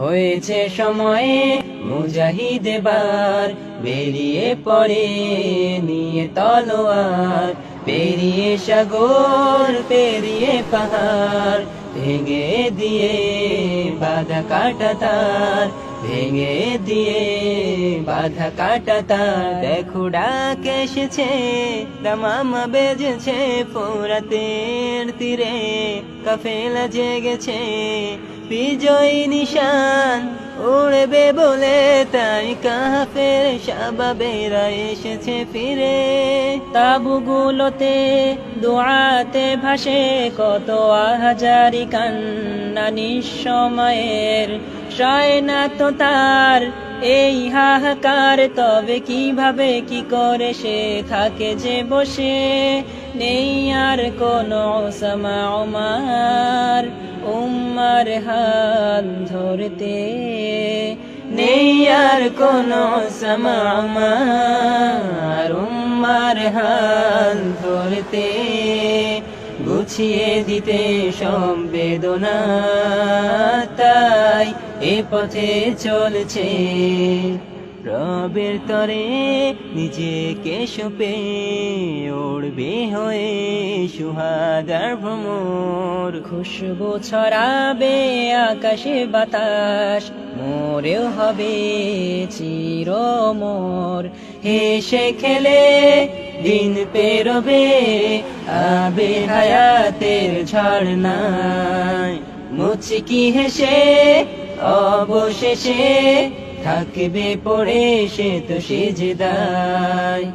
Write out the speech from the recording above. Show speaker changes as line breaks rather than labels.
হয়েছে সময়ে মুজাহিদ এবার বেরিয়ে পড়ে নিয়ে তলোয়ার, পেরিয়ে সাগর পেরিয়ে পাহাড়, ভেঙে দিয়ে বাধা কাটা তার, ভেঙে দিয়ে বাধা কাটা তার। দেখো ডাক এসেছে, দামামা বেজেছে ফোরাতের তীরে, কাফেলা জেগেছে বিজয়ী নিশান উড়বে বলে, তাই কাফের শাবাবেরা এসেছে ফিরে। তাবুগুলোতে দোয়াতে ভাসে কত হাজারি কান্না নিঃসময়ের, সয় না তো তার এই হাহাকার। তবে কিভাবে কি করে সে থাকে যে বসে, নেই আর কোনো ওসামা ওমার উম্মার হাত ধরতে, নেই আর কোনো ওসামা ওমার উম্মার হাত ধরতে, গুছিয়ে দিতে সব বেদনা, তাই এ পথে চলছে। রবের তরে নিজেকে সঁপে উড়বে হয়ে সুহাগার ভ্রমর, খুশবু ছড়াবে আকাশে বাতাস, মোরেও হবে চিরমোর। হেসে খেলে দিন পেরোবে আবে হায়াতের ঝর্ণায়, মুচকি হেসে অবশেষে থাকবে পড়ে সে তো সিজদায়।